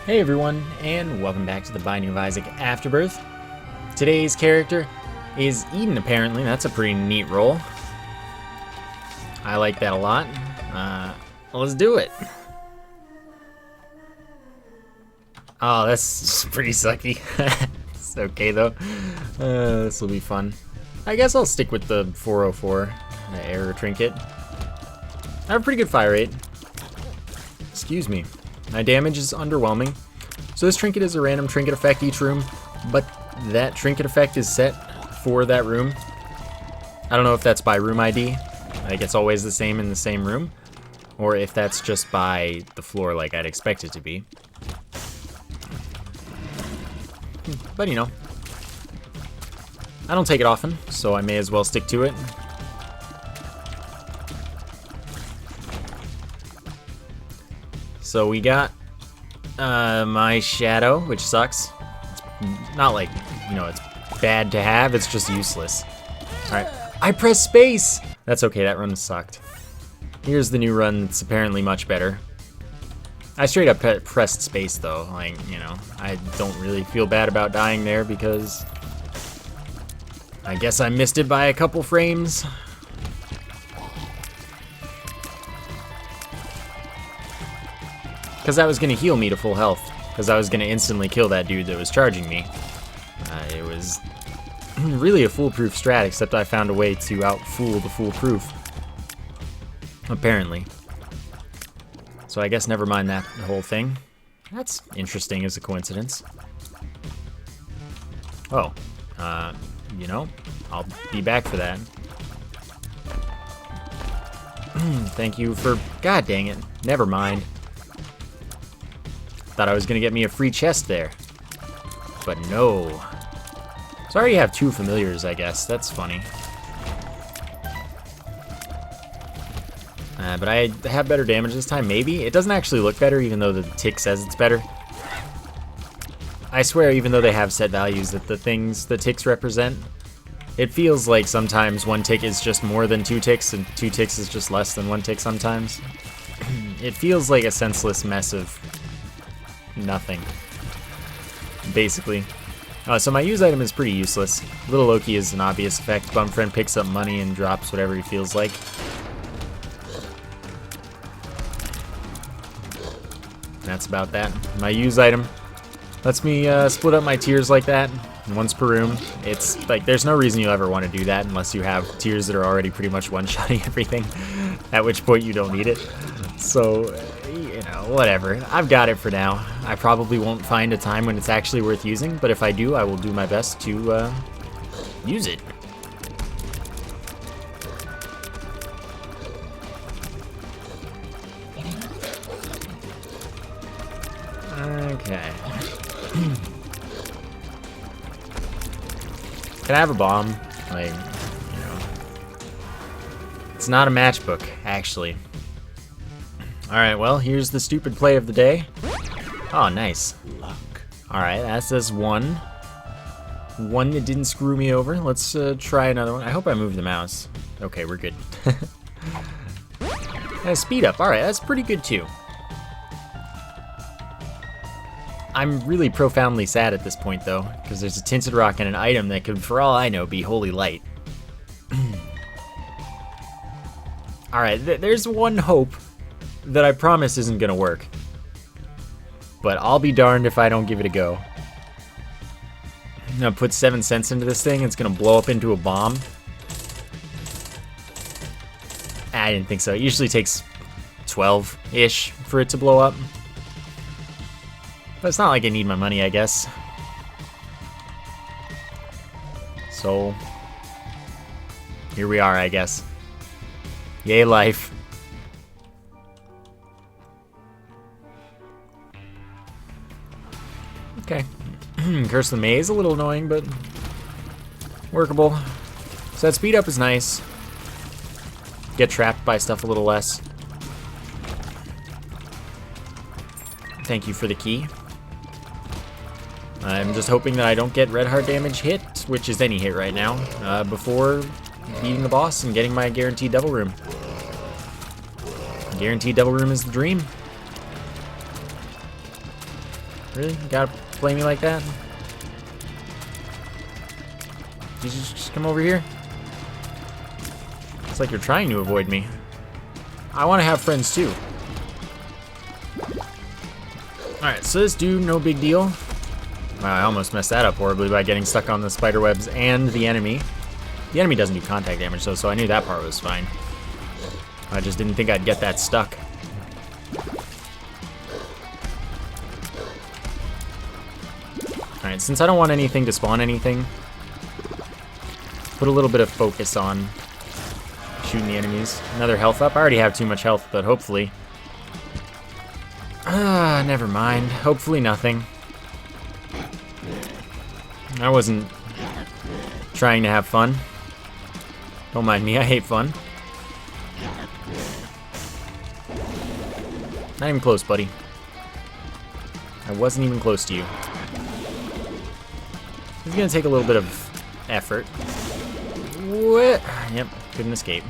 Hey everyone, and welcome back to the Binding of Isaac Afterbirth. Today's character is Eden, apparently. That's a pretty neat role. I like that a lot. Let's do it. Oh, that's pretty sucky. It's okay though. This will be fun. I guess I'll stick with the 404, the error trinket. I have a pretty good fire rate. Excuse me. My damage is underwhelming. So this trinket is a random trinket effect each room, but that trinket effect is set for that room. I don't know if that's by room ID, like it's always the same in the same room, or if that's just by the floor like I'd expect it to be. But you know, I don't take it often, so I may as well stick to it. So we got my shadow, which sucks. It's not like, you know, it's bad to have, it's just useless. Alright, I pressed space! That's okay, that run sucked. Here's the new run that's apparently much better. I straight up pressed space though, like, you know, I don't really feel bad about dying there because I guess I missed it by a couple frames. Because that was going to heal me to full health. Because I was going to instantly kill that dude that was charging me. It was really a foolproof strat, except I found a way to out-fool the foolproof. Apparently. So I guess never mind that whole thing. That's interesting as a coincidence. Oh. You know, I'll be back for that. Thank you for... God dang it. Never mind. Thought I was gonna get me a free chest there, but no. So I already have two familiars, I guess. That's funny. But I have better damage this time, maybe? It doesn't actually look better, even though the tick says it's better. I swear, even though they have set values that the things the ticks represent, it feels like sometimes one tick is just more than two ticks, and two ticks is just less than one tick sometimes. It feels like a senseless mess of nothing, basically. So my use item is pretty useless. Little Loki is an obvious effect. Bum Friend picks up money and drops whatever he feels like. That's about that. My use item lets me split up my tiers like that, once per room. It's like, there's no reason you'll ever want to do that unless you have tiers that are already pretty much one-shotting everything, at which point you don't need it. So, you know, whatever. I've got it for now. I probably won't find a time when it's actually worth using, but if I do, I will do my best to use it. Okay. Can I have a bomb? Like, you know. It's not a matchbook, actually. Alright, well, here's the stupid play of the day. Oh, nice. Luck. Alright, that's this one. One that didn't screw me over. Let's try another one. I hope I moved the mouse. Okay, we're good. Speed up. Alright, that's pretty good too. I'm really profoundly sad at this point, though, because there's a tinted rock and an item that could, for all I know, be holy light. Alright, there's one hope that I promise isn't gonna work. But I'll be darned if I don't give it a go. I'm gonna put 7 cents into this thing, it's gonna blow up into a bomb. I didn't think so. It usually takes 12-ish for it to blow up. But it's not like I need my money, I guess. So, here we are, I guess. Yay, life. Okay. Curse of the Maze, a little annoying, but workable. So that speed up is nice. Get trapped by stuff a little less. Thank you for the key. I'm just hoping that I don't get red heart damage hit, which is any hit right now, before beating the boss and getting my guaranteed double room. Guaranteed double room is the dream. Really? You gotta play me like that? Did you just come over here? It's like you're trying to avoid me. I want to have friends too. Alright, so this dude, no big deal. Wow, I almost messed that up horribly by getting stuck on the spider webs and the enemy. The enemy doesn't do contact damage though, so I knew that part was fine. I just didn't think I'd get that stuck. Alright, since I don't want anything to spawn anything, put a little bit of focus on shooting the enemies. Another health up. I already have too much health, but hopefully... never mind. Hopefully nothing. I wasn't trying to have fun. Don't mind me, I hate fun. Not even close, buddy. I wasn't even close to you. It's gonna take a little bit of effort. What? Yep, couldn't escape.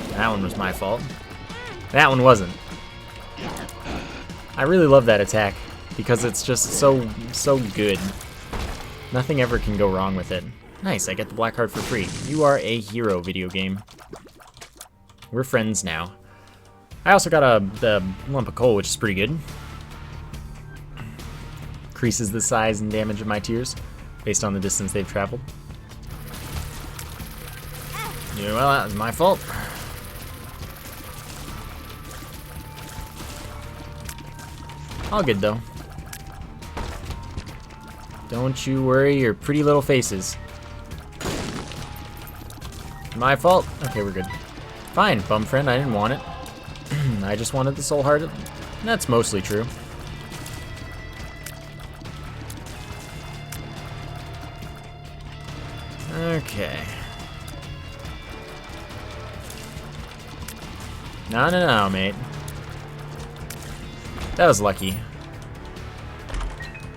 That one was my fault. That one wasn't. I really love that attack because it's just so good. Nothing ever can go wrong with it. Nice, I get the black card for free. You are a hero, video game. We're friends now. I also got the lump of coal, which is pretty good. Increases the size and damage of my tears based on the distance they've traveled. Yeah, well, that was my fault. All good, though. Don't you worry your pretty little faces. My fault? Okay, we're good. Fine, bum friend, I didn't want it. I just wanted the soul heart. That's mostly true. Okay. No, mate. That was lucky.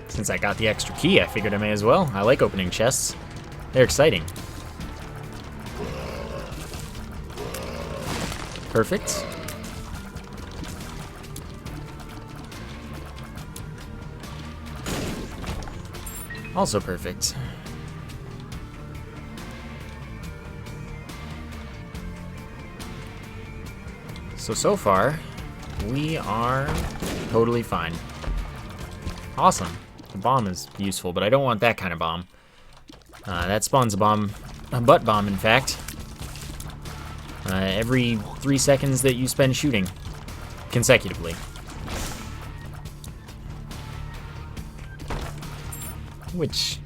Since I got the extra key, I figured I may as well. I like opening chests. They're exciting. Perfect. Also perfect. So far, we are totally fine. Awesome. The bomb is useful, but I don't want that kind of bomb. That spawns a bomb, a butt bomb, in fact. Every 3 seconds that you spend shooting consecutively. Which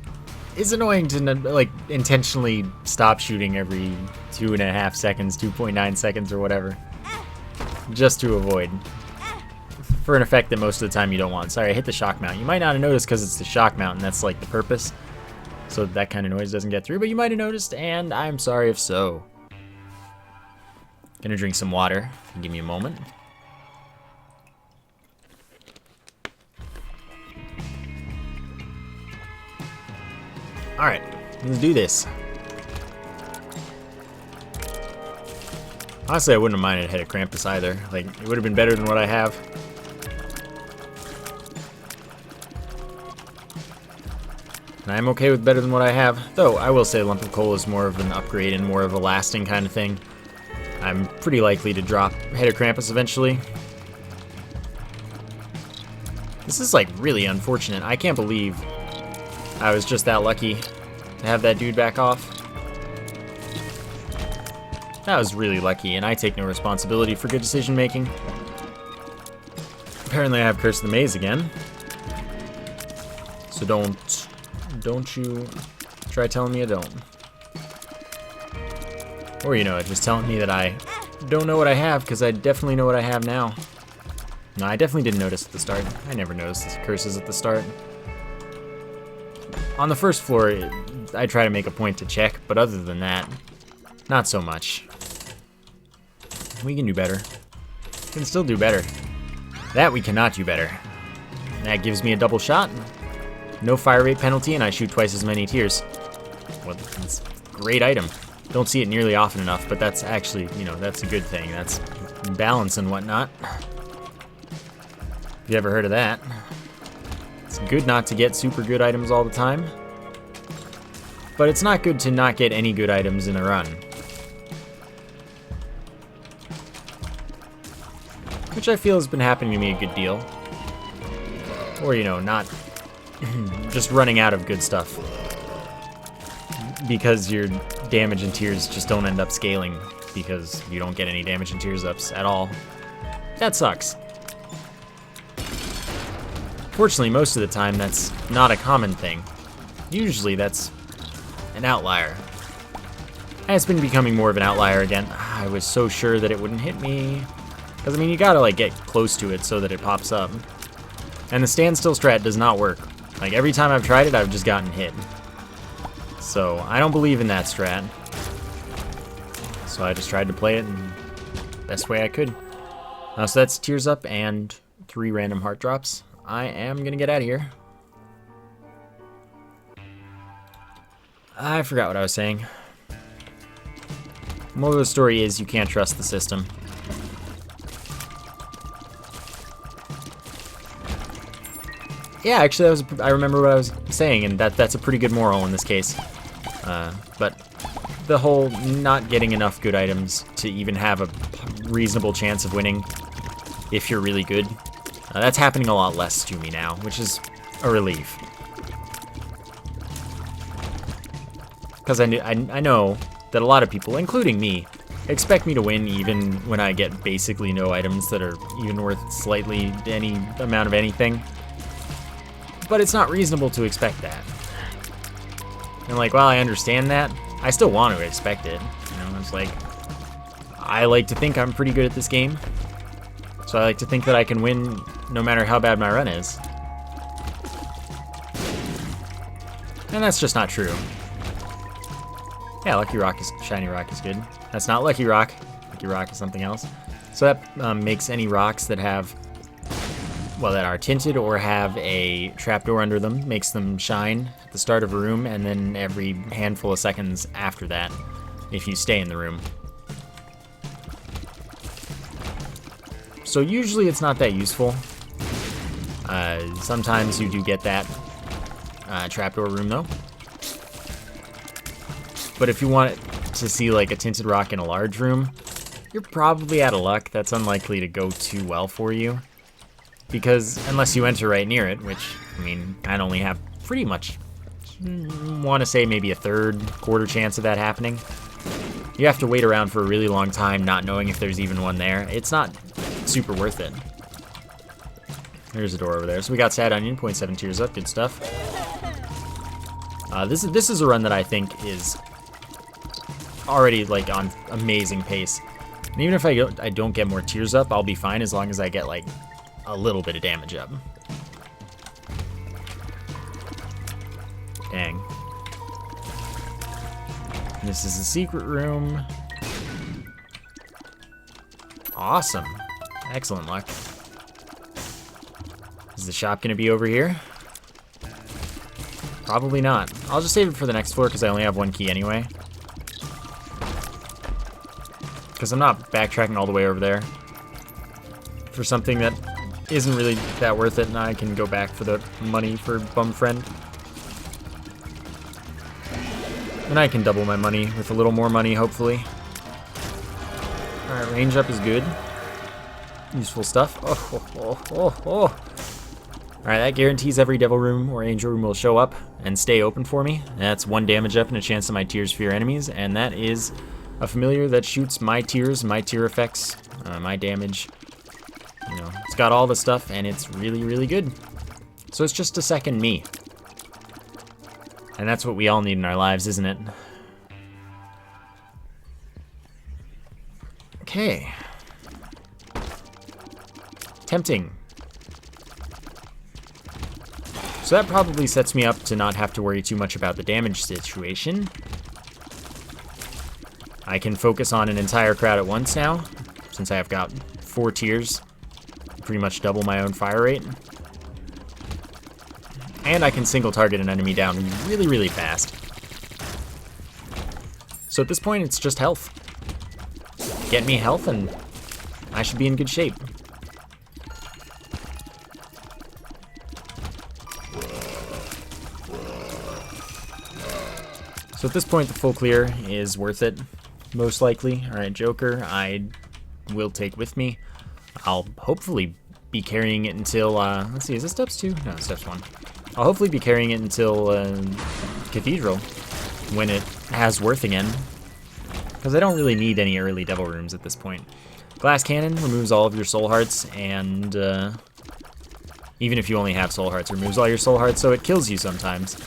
is annoying to, like, intentionally stop shooting every 2.5 seconds, 2.9 seconds, or whatever. Just to avoid. For an effect that most of the time you don't want. Sorry, I hit the shock mount. You might not have noticed because it's the shock mount, and that's, like, the purpose. So that kind of noise doesn't get through, but you might have noticed, and I'm sorry if so. Gonna drink some water. Give me a moment. Alright, let's do this. Honestly, I wouldn't have minded head of Krampus either. Like, it would have been better than what I have. And I'm okay with better than what I have. Though, I will say Lump of Coal is more of an upgrade and more of a lasting kind of thing. I'm pretty likely to drop Head of Krampus eventually. This is, like, really unfortunate. I can't believe I was just that lucky to have that dude back off. That was really lucky, and I take no responsibility for good decision making. Apparently I have Curse of the Maze again. So don't you try telling me I don't. Or, you know, just telling me that I don't know what I have, because I definitely know what I have now. No, I definitely didn't notice at the start. I never noticed the curses at the start. On the first floor, I try to make a point to check, but other than that, not so much. We can do better. We can still do better. That we cannot do better. That gives me a double shot. No fire rate penalty, and I shoot twice as many tears. Well, that's a great item. Don't see it nearly often enough, but that's actually, you know, that's a good thing. That's balance and whatnot. You ever heard of that? It's good not to get super good items all the time, but it's not good to not get any good items in a run. Which I feel has been happening to me a good deal. Or, you know, not just running out of good stuff. Because your damage and tiers just don't end up scaling because you don't get any damage and tiers ups at all. That sucks. Fortunately, most of the time, that's not a common thing. Usually, that's an outlier. And it's been becoming more of an outlier again. I was so sure that it wouldn't hit me. Because, I mean, you gotta, like, get close to it so that it pops up. And the standstill strat does not work. Like, every time I've tried it, I've just gotten hit. So, I don't believe in that strat. So I just tried to play it in the best way I could. So that's tiers up and 3 random heart drops. I am gonna get out of here. I forgot what I was saying. Moral of the story is you can't trust the system. Yeah, actually, I remember what I was saying, and that's a pretty good moral in this case. But the whole not getting enough good items to even have a reasonable chance of winning, if you're really good, that's happening a lot less to me now, which is a relief. Because I know that a lot of people, including me, expect me to win even when I get basically no items that are even worth slightly any amount of anything. But it's not reasonable to expect that. And like, while I understand that, I still want to expect it. You know, it's like, I like to think I'm pretty good at this game. So I like to think that I can win no matter how bad my run is. And that's just not true. Yeah, Lucky Rock is, Shiny Rock is good. That's not Lucky Rock. Lucky Rock is something else. So that makes any rocks that have, well, that are tinted or have a trapdoor under them, makes them shine at the start of a room and then every handful of seconds after that, if you stay in the room. So usually it's not that useful. Sometimes you do get that trapdoor room though. But if you want to see like a tinted rock in a large room, you're probably out of luck. That's unlikely to go too well for you. Because unless you enter right near it, which, I mean, I'd only have pretty much, want to say maybe a quarter chance of that happening. You have to wait around for a really long time not knowing if there's even one there. It's not super worth it. There's a door over there. So we got Sad Onion, 0.7 tiers up, good stuff. This is a run that I think is already like on amazing pace. And even if I don't get more tiers up, I'll be fine as long as I get like a little bit of damage up. Dang. This is a secret room. Awesome. Excellent luck. Is the shop gonna be over here? Probably not. I'll just save it for the next floor because I only have 1 key anyway. Because I'm not backtracking all the way over there for something that isn't really that worth it, and I can go back for the money for Bum Friend. And I can double my money with a little more money, hopefully. Alright, range up is good. Useful stuff. Oh. Alright, that guarantees every Devil Room or Angel Room will show up and stay open for me. That's 1 damage up and a chance of my tiers for your enemies, and that is a familiar that shoots my tiers, my tier effects, my damage. You know, it's got all the stuff, and it's really, really good. So it's just a second me. And that's what we all need in our lives, isn't it? Okay. Tempting. So that probably sets me up to not have to worry too much about the damage situation. I can focus on an entire crowd at once now, since I have got 4 tiers. Pretty much double my own fire rate. And I can single target an enemy down really, really fast. So at this point, it's just health. Get me health and I should be in good shape. So at this point, the full clear is worth it, most likely. Alright, Joker, I will take with me. I'll hopefully be carrying it until, let's see, is this steps 2? No, steps 1. I'll hopefully be carrying it until Cathedral, when it has worth again. Because I don't really need any early Devil Rooms at this point. Glass Cannon removes all of your soul hearts, and even if you only have soul hearts, it removes all your soul hearts, so it kills you sometimes.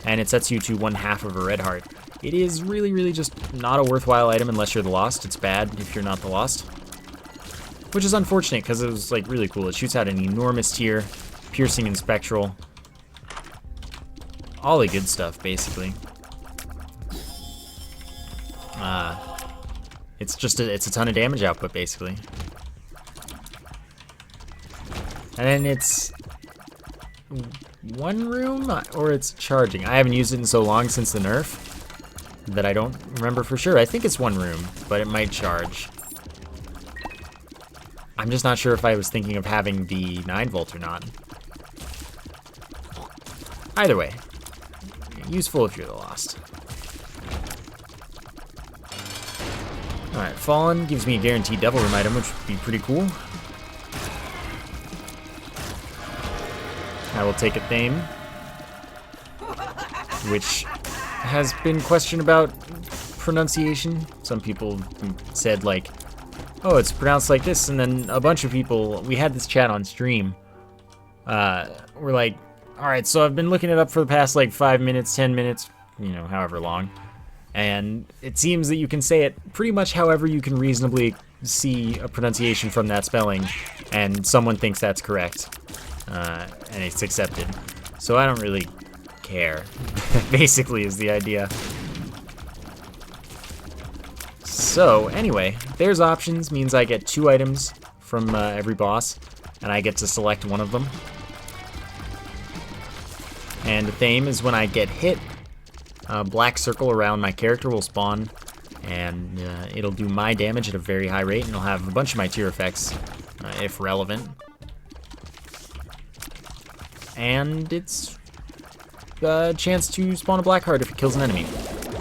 And it sets you to 1/2 of a red heart. It is really, really just not a worthwhile item unless you're the Lost. It's bad if you're not the Lost. Which is unfortunate, because it was like really cool. It shoots out an enormous tier, piercing and spectral. All the good stuff, basically. It's a ton of damage output, basically. And then it's 1 room, or it's charging. I haven't used it in so long since the nerf that I don't remember for sure. I think it's 1 room, but it might charge. I'm just not sure if I was thinking of having the 9 volt or not. Either way, useful if you're the Lost. Alright, Fallen gives me a guaranteed Devil Room item, which would be pretty cool. I will take a Thame, which has been questioned about pronunciation. Some people said, like, oh, it's pronounced like this, and then a bunch of people, we had this chat on stream, were like, alright, so I've been looking it up for the past, like, 5 minutes, 10 minutes, you know, however long, and it seems that you can say it pretty much however you can reasonably see a pronunciation from that spelling, and someone thinks that's correct, and it's accepted. So I don't really care, basically, is the idea. So, anyway, there's options, means I get 2 items from every boss, and I get to select one of them. And the Thame is when I get hit, a black circle around my character will spawn, and it'll do my damage at a very high rate, and it'll have a bunch of my tier effects, if relevant. And it's a chance to spawn a black heart if it kills an enemy.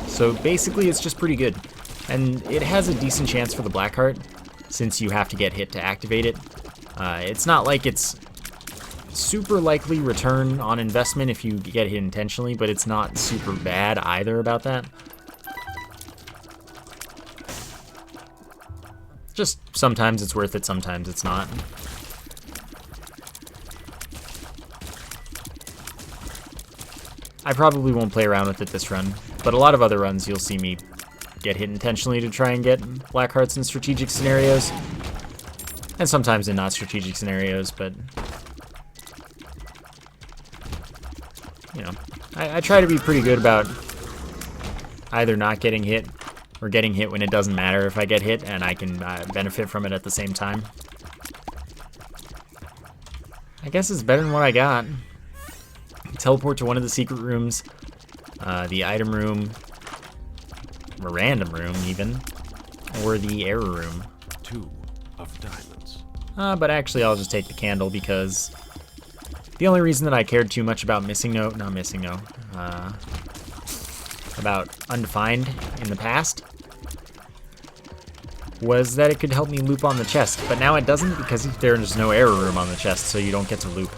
So basically, it's just pretty good. And it has a decent chance for the black heart, since you have to get hit to activate it. It's not like it's super likely return on investment if you get hit intentionally, but it's not super bad either about that. Just sometimes it's worth it, sometimes it's not. I probably won't play around with it this run, but a lot of other runs you'll see me get hit intentionally to try and get black hearts in strategic scenarios. And sometimes in not strategic scenarios, but you know, I try to be pretty good about either not getting hit or getting hit when it doesn't matter if I get hit and I can benefit from it at the same time. I guess it's better than what I got. Teleport to one of the secret rooms, the item room, a random room even, or the error room. 2 of diamonds. But actually I'll just take the candle because the only reason that I cared too much about about Undefined in the past was that it could help me loop on the chest, but now it doesn't because there's no error room on the chest, so you don't get to loop.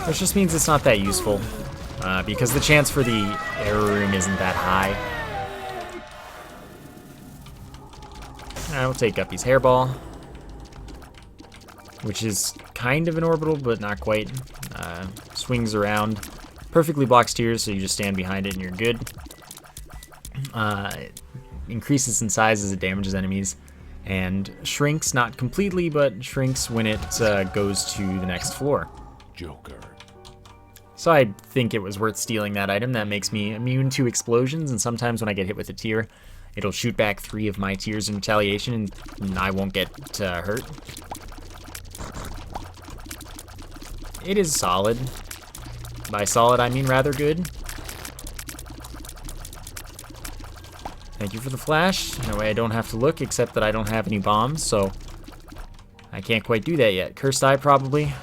Which just means it's not that useful, because the chance for the error room isn't that high. I will take Guppy's Hairball, which is kind of an orbital, but not quite. Swings around, perfectly blocks tiers, so you just stand behind it and you're good. It increases in size as it damages enemies, and shrinks, not completely, but shrinks when it goes to the next floor. Joker. So I think it was worth stealing that item. That makes me immune to explosions, and sometimes when I get hit with a tier, it'll shoot back 3 of my tiers in retaliation, and I won't get hurt. It is solid. By solid, I mean rather good. Thank you for the flash. That way I don't have to look, except that I don't have any bombs, so I can't quite do that yet. Cursed Eye, probably.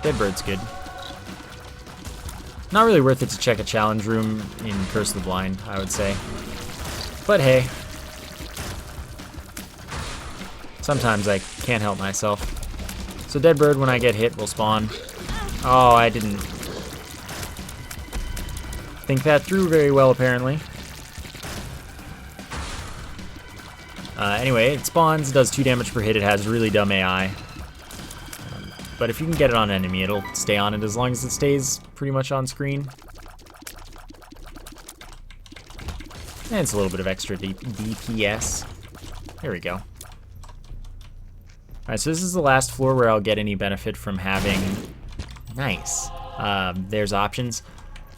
Dead Bird's good. Not really worth it to check a challenge room in Curse of the Blind, I would say. But hey. Sometimes I can't help myself. So Dead Bird, when I get hit, will spawn. Oh, I didn't think that through very well, apparently. Anyway, it spawns, does 2 damage per hit, it has really dumb AI. But if you can get it on an enemy, it'll stay on it as long as it stays pretty much on screen. And it's a little bit of extra DPS. There we go. Alright, so this is the last floor where I'll get any benefit from having... Nice. There's options,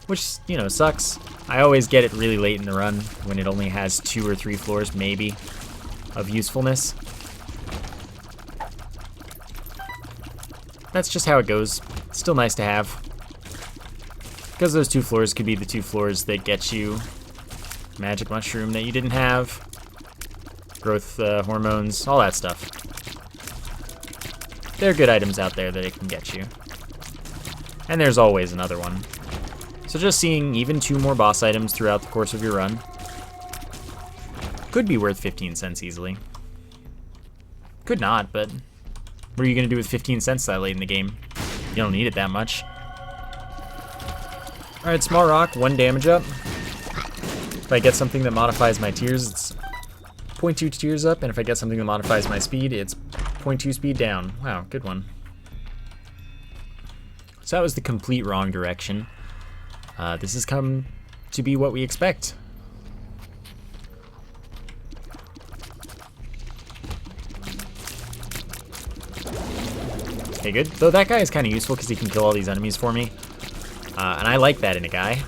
which, you know, sucks. I always get it really late in the run when it only has 2 or 3 floors, maybe, of usefulness. That's just how it goes. Still nice to have. Because those 2 floors could be the 2 floors that get you magic mushroom that you didn't have, growth hormones, all that stuff. There are good items out there that it can get you. And there's always another one. So just seeing even 2 more boss items throughout the course of your run could be worth 15 cents easily. Could not, but what are you going to do with 15 cents that late in the game? You don't need it that much. Alright, small rock, 1 damage up. If I get something that modifies my tears, it's 0.2 tears up, and if I get something that modifies my speed, it's 0.2 speed down. Wow, good one. So that was the complete wrong direction. This has come to be what we expect. Okay, good. Though that guy is kind of useful because he can kill all these enemies for me. And I like that in a guy.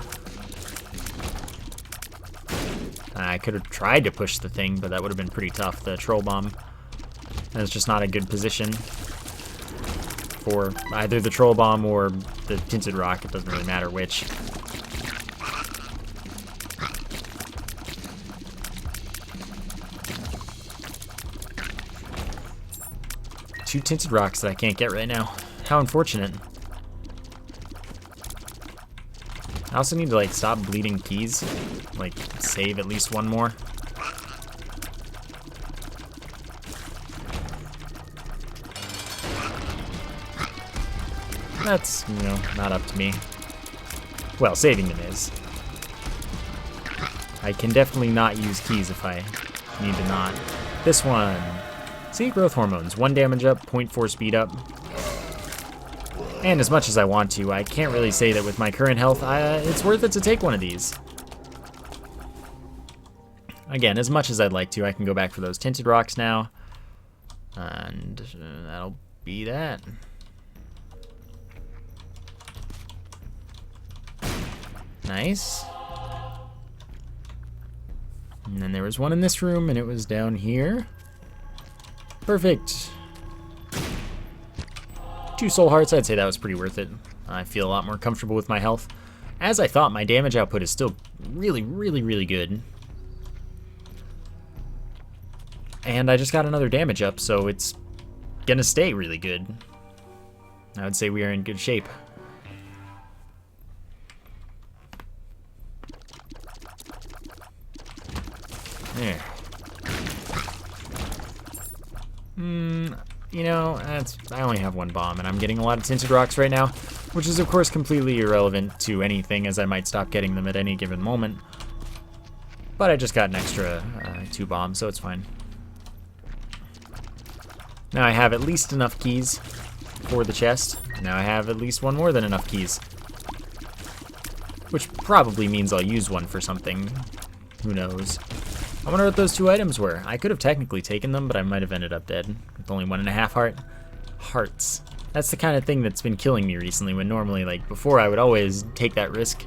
I could have tried to push the thing, but that would have been pretty tough. The troll bomb. That's just not a good position for either the troll bomb or the tinted rock. It doesn't really matter which. Two tinted rocks that I can't get right now. How unfortunate. I also need to, like, stop bleeding keys. Like, save at least 1 more. That's, you know, not up to me. Well, saving them is. I can definitely not use keys if I need to not. This one. See, growth hormones. 1 damage up, 0.4 speed up. And as much as I want to, I can't really say that with my current health, it's worth it to take one of these. Again, as much as I'd like to, I can go back for those tinted rocks now. And that'll be that. Nice. And then there was one in this room, and it was down here. Perfect. 2 soul hearts, I'd say that was pretty worth it. I feel a lot more comfortable with my health. As I thought, my damage output is still really, really, really good. And I just got another damage up, so it's gonna stay really good. I would say we are in good shape. There. You know, I only have 1 bomb, and I'm getting a lot of tinted rocks right now, which is of course completely irrelevant to anything, as I might stop getting them at any given moment. But I just got an extra 2 bombs, so it's fine. Now I have at least enough keys for the chest. Now I have at least 1 more than enough keys. Which probably means I'll use 1 for something. Who knows? I wonder what those 2 items were. I could have technically taken them, but I might have ended up dead with only 1.5 hearts. That's the kind of thing that's been killing me recently, when normally, like, before I would always take that risk.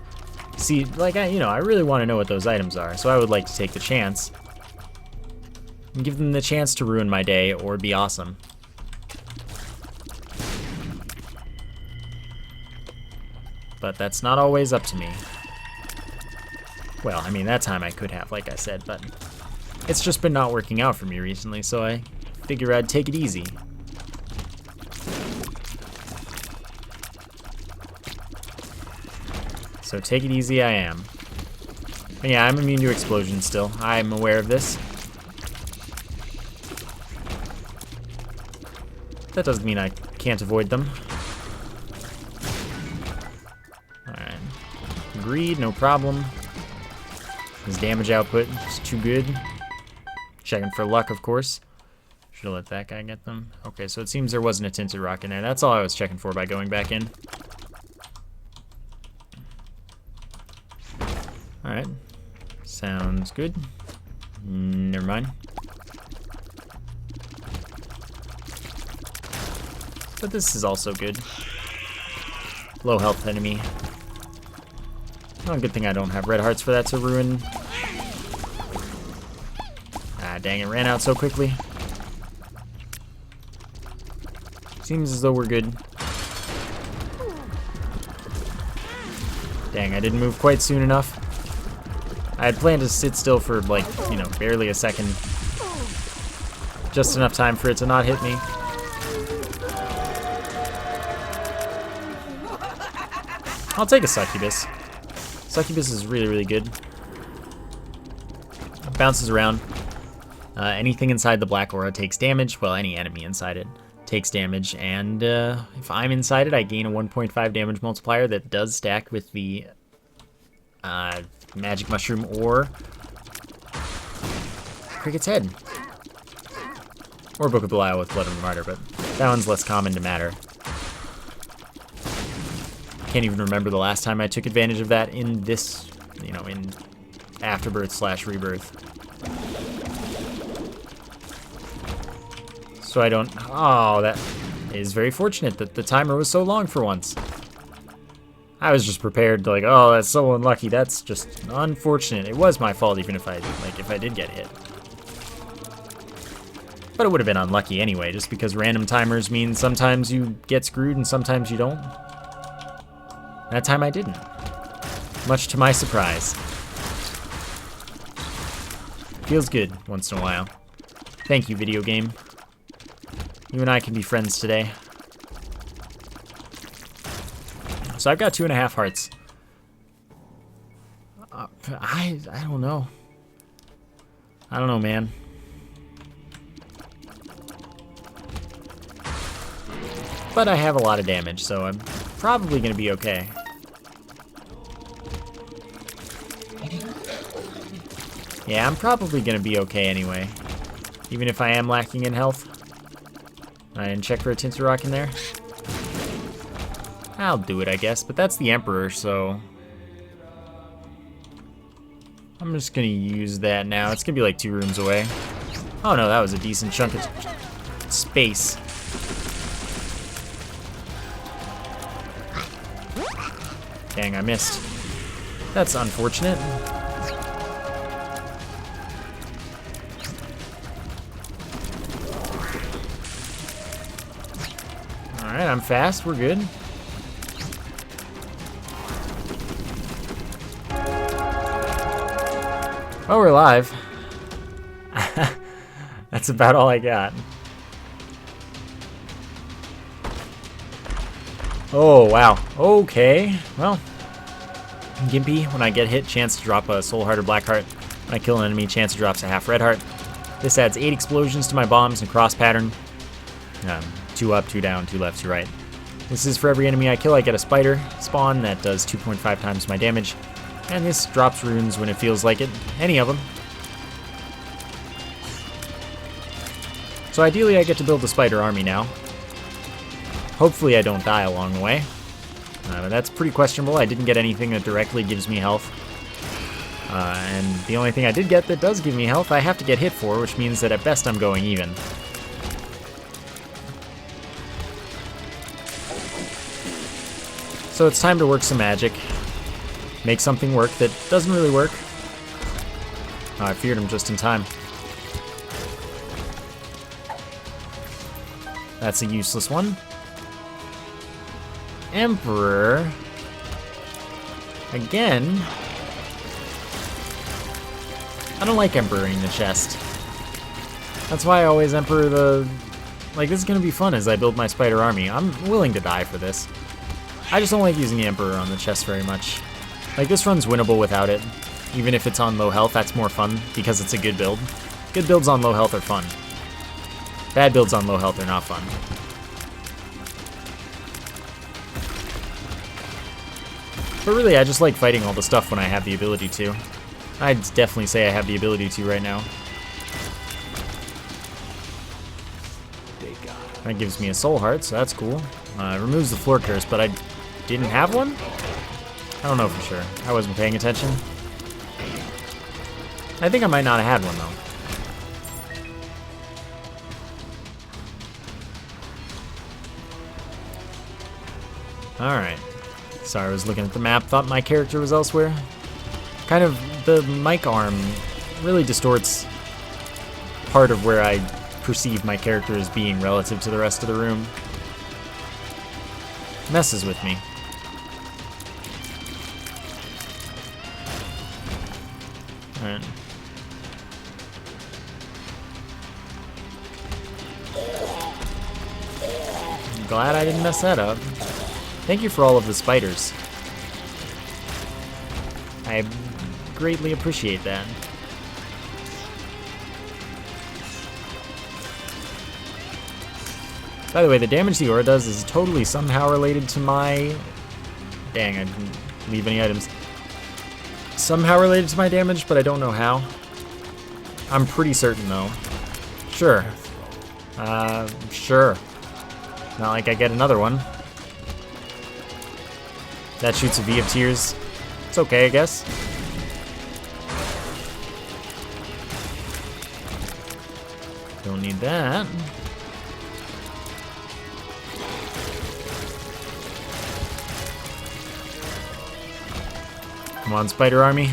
See, like, I really want to know what those items are, so I would like to take the chance and give them the chance to ruin my day or be awesome. But that's not always up to me. Well, I mean, that time I could have, like I said, but it's just been not working out for me recently, so I figure I'd take it easy. So take it easy, I am. But yeah, I'm immune to explosions still. I'm aware of this. That doesn't mean I can't avoid them. Alright. Greed, no problem. His damage output is too good. Checking for luck, of course. Should have let that guy get them. Okay, so it seems there wasn't a tinted rock in there. That's all I was checking for by going back in. Alright. Sounds good. Never mind. But this is also good. Low health enemy. Oh, good thing I don't have red hearts for that to ruin. Ah, dang, it ran out so quickly. Seems as though we're good. Dang, I didn't move quite soon enough. I had planned to sit still for, like, you know, barely a second. Just enough time for it to not hit me. I'll take a succubus. Succubus is really, really good. It bounces around. Anything inside the black aura takes damage. Well, any enemy inside it takes damage. And if I'm inside it, I gain a 1.5 damage multiplier that does stack with the magic mushroom or Cricket's head. Or Book of Belial with Blood of the Martyr, but that one's less common to matter. Can't even remember the last time I took advantage of that in this, you know, in Afterbirth/Rebirth. So I don't... Oh, that is very fortunate that the timer was so long for once. I was just prepared to, like, oh, that's so unlucky. That's just unfortunate. It was my fault even if I did get hit. But it would have been unlucky anyway, just because random timers mean sometimes you get screwed and sometimes you don't. That time I didn't. Much to my surprise. Feels good once in a while. Thank you, video game. You and I can be friends today. So I've got 2.5 hearts. I don't know. I don't know, man. But I have a lot of damage, so I'm probably gonna be okay. Yeah, I'm probably gonna be okay anyway. Even if I am lacking in health. I didn't check for a tinted rock in there. I'll do it, I guess, but that's the Emperor, so... I'm just gonna use that now. It's gonna be like 2 rooms away. Oh no, that was a decent chunk of space. Dang, I missed. That's unfortunate. Alright, I'm fast. We're good. Oh, we're alive. That's about all I got. Oh, wow. Okay. Well, Gimpy, when I get hit, chance to drop a soul heart or black heart. When I kill an enemy, chance to drops a half red heart. This adds 8 explosions to my bombs and cross pattern. 2 up, 2 down, 2 left, 2 right. This is for every enemy I kill, I get a spider spawn that does 2.5 times my damage. And this drops runes when it feels like it. Any of them. So ideally I get to build a spider army now. Hopefully I don't die along the way. But that's pretty questionable. I didn't get anything that directly gives me health. And the only thing I did get that does give me health, I have to get hit for, which means that at best I'm going even. So it's time to work some magic. Make something work that doesn't really work. Oh, I feared him just in time. That's a useless one. Emperor. Again. I don't like Emperor in the chest. That's why I always Emperor the... Like, this is gonna be fun as I build my spider army. I'm willing to die for this. I just don't like using the Emperor on the chest very much. Like, this run's winnable without it. Even if it's on low health, that's more fun because it's a good build. Good builds on low health are fun. Bad builds on low health are not fun. But really, I just like fighting all the stuff when I have the ability to. I'd definitely say I have the ability to right now. That gives me a soul heart, so that's cool. It removes the floor curse, but I didn't have one? I don't know for sure. I wasn't paying attention. I think I might not have had one, though. Alright. Sorry, I was looking at the map, thought my character was elsewhere. Kind of, the mic arm really distorts part of where I perceive my character as being relative to the rest of the room. Messes with me. Alright. I'm glad I didn't mess that up. Thank you for all of the spiders. I greatly appreciate that. By the way, the damage the aura does is totally somehow related to my... Dang, I didn't leave any items. Somehow related to my damage, but I don't know how. I'm pretty certain, though. Sure. Sure. Not like I get another one. That shoots a V of tears. It's okay, I guess. Don't need that. Come on, Spider Army.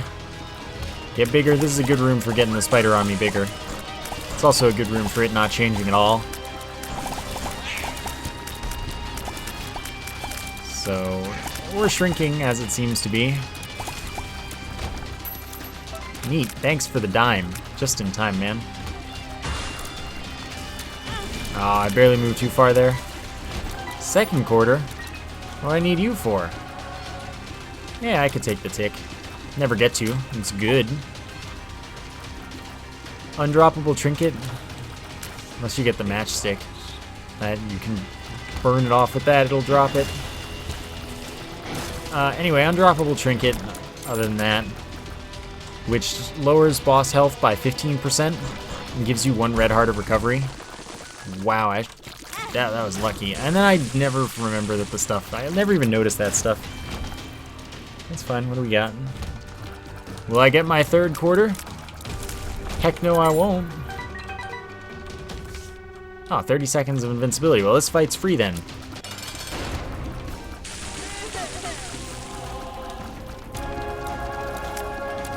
Get bigger. This is a good room for getting the Spider Army bigger. It's also a good room for it not changing at all. So, we're shrinking as it seems to be. Neat. Thanks for the dime. Just in time, man. Oh, I barely moved too far there. Second quarter? What do I need you for? Yeah, I could take the tick. Never get to. It's good. Undroppable trinket. Unless you get the matchstick. That you can burn it off with that, it'll drop it. Anyway, undroppable trinket, other than that, which lowers boss health by 15% and gives you 1 red heart of recovery. Wow, that was lucky. And then I never remember that the stuff, I never even noticed that stuff. That's fine, what do we got? Will I get my third quarter? Heck no, I won't. Oh, 30 seconds of invincibility. Well, this fight's free then.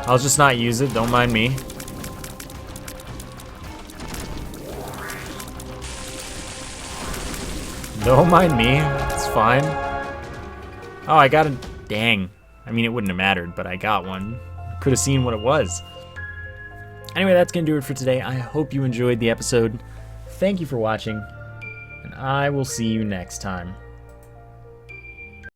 I'll just not use it, don't mind me. Don't mind me, it's fine. Oh, I got a... Dang. I mean, it wouldn't have mattered, but I got one. Could have seen what it was. Anyway, that's going to do it for today. I hope you enjoyed the episode. Thank you for watching, and I will see you next time.